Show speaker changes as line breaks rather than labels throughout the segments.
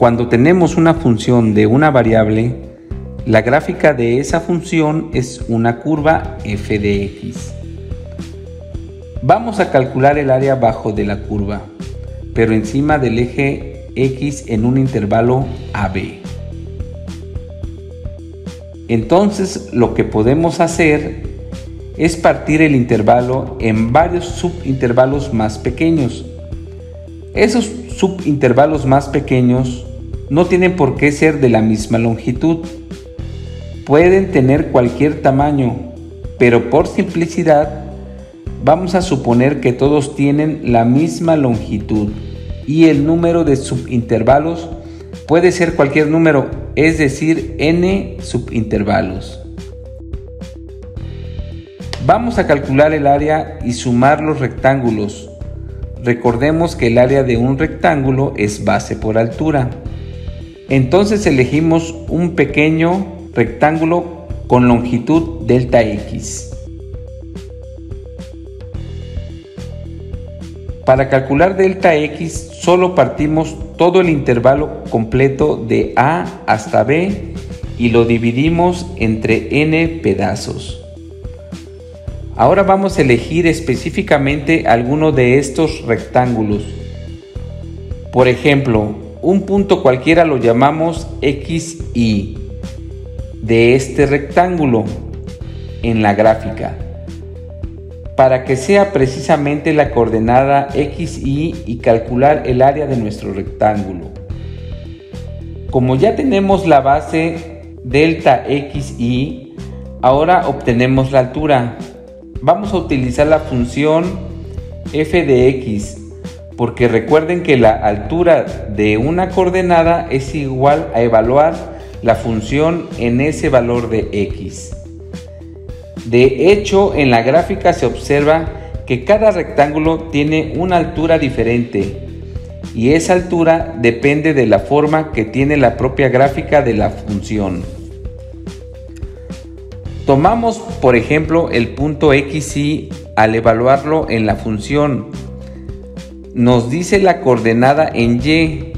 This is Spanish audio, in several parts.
Cuando tenemos una función de una variable, la gráfica de esa función es una curva f de x. Vamos a calcular el área abajo de la curva, pero encima del eje x en un intervalo AB. Entonces lo que podemos hacer es partir el intervalo en varios subintervalos más pequeños. Esos subintervalos más pequeños no tienen por qué ser de la misma longitud. Pueden tener cualquier tamaño, pero por simplicidad vamos a suponer que todos tienen la misma longitud y el número de subintervalos puede ser cualquier número, es decir, n subintervalos. Vamos a calcular el área y sumar los rectángulos. Recordemos que el área de un rectángulo es base por altura. Entonces elegimos un pequeño rectángulo con longitud delta x. Para calcular delta x solo partimos todo el intervalo completo de A hasta B y lo dividimos entre n pedazos. Ahora vamos a elegir específicamente alguno de estos rectángulos. Por ejemplo, un punto cualquiera lo llamamos xy de este rectángulo en la gráfica, para que sea precisamente la coordenada xy y calcular el área de nuestro rectángulo. Como ya tenemos la base delta xy, ahora obtenemos la altura. Vamos a utilizar la función f de x, porque recuerden que la altura de una coordenada es igual a evaluar la función en ese valor de x. De hecho, en la gráfica se observa que cada rectángulo tiene una altura diferente y esa altura depende de la forma que tiene la propia gráfica de la función. Tomamos, por ejemplo, el punto xy. Al evaluarlo en la función, nos dice la coordenada en y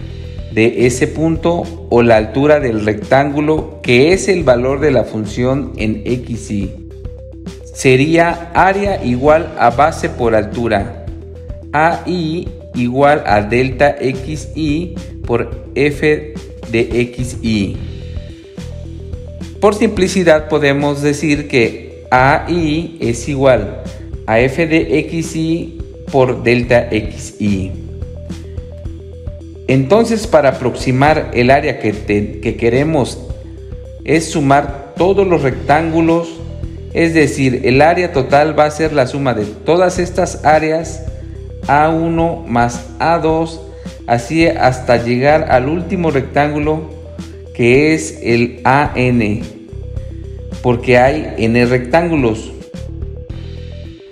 de ese punto o la altura del rectángulo, que es el valor de la función en xy. Sería área igual a base por altura, AI igual a delta xy por f de xy. Por simplicidad podemos decir que AI es igual a f de xy por delta xy. Entonces, para aproximar el área que queremos es sumar todos los rectángulos, es decir, el área total va a ser la suma de todas estas áreas, A1 más A2, así hasta llegar al último rectángulo, que es el AN, porque hay n rectángulos.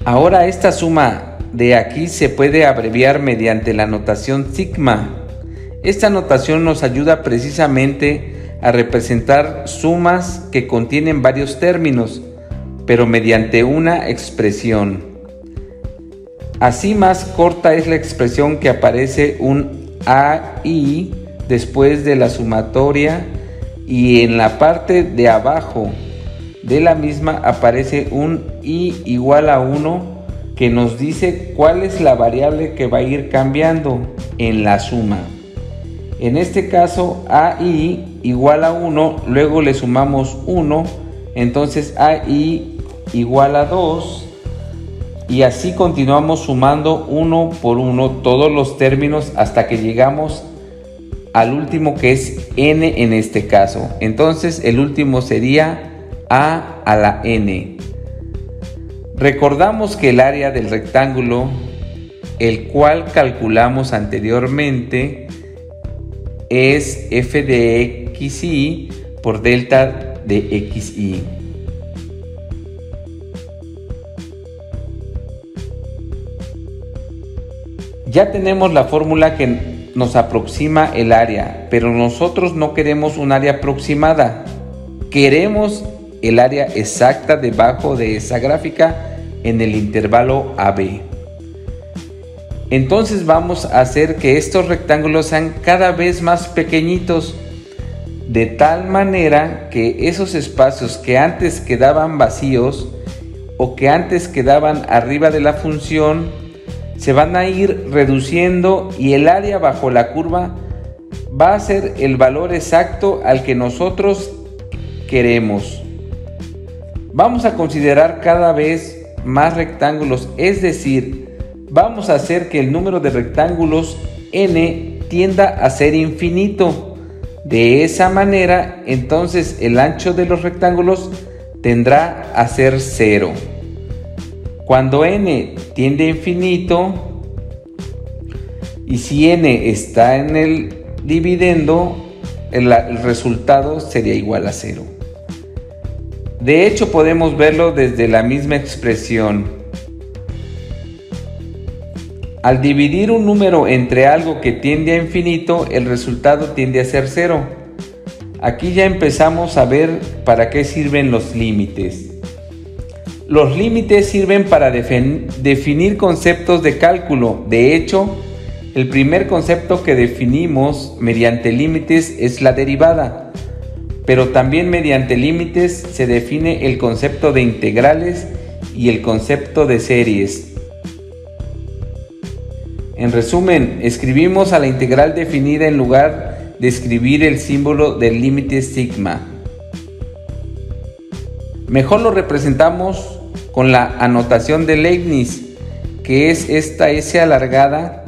Ahora esta suma de aquí se puede abreviar mediante la notación sigma. Esta notación nos ayuda precisamente a representar sumas que contienen varios términos, pero mediante una expresión. Así, más corta es la expresión que aparece un AI después de la sumatoria, y en la parte de abajo de la misma aparece un i igual a 1 que nos dice cuál es la variable que va a ir cambiando en la suma. En este caso, AI igual a 1, luego le sumamos 1, entonces AI igual a 2, y así continuamos sumando uno por uno todos los términos hasta que llegamos al último, que es n en este caso. Entonces el último sería a la n. Recordamos que el área del rectángulo, el cual calculamos anteriormente, es f de xy por delta de xy. Ya tenemos la fórmula que nos aproxima el área, pero nosotros no queremos un área aproximada, queremos el área exacta debajo de esa gráfica en el intervalo AB. Entonces vamos a hacer que estos rectángulos sean cada vez más pequeñitos, de tal manera que esos espacios que antes quedaban vacíos o que antes quedaban arriba de la función se van a ir reduciendo y el área bajo la curva va a ser el valor exacto al que nosotros queremos. Vamos a considerar cada vez más rectángulos, es decir, vamos a hacer que el número de rectángulos n tienda a ser infinito. De esa manera, entonces el ancho de los rectángulos tendrá a ser 0. Cuando n tiende a infinito, y si n está en el dividendo, el resultado sería igual a 0. De hecho, podemos verlo desde la misma expresión. Al dividir un número entre algo que tiende a infinito, el resultado tiende a ser 0. Aquí ya empezamos a ver para qué sirven los límites. Los límites sirven para definir conceptos de cálculo. De hecho, el primer concepto que definimos mediante límites es la derivada, pero también mediante límites se define el concepto de integrales y el concepto de series. En resumen, escribimos a la integral definida en lugar de escribir el símbolo del límite sigma. Mejor lo representamos con la anotación de Leibniz, que es esta S alargada,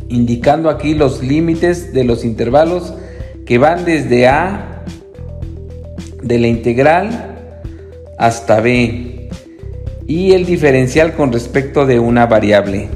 indicando aquí los límites de los intervalos que van desde A de la integral hasta B y el diferencial con respecto de una variable.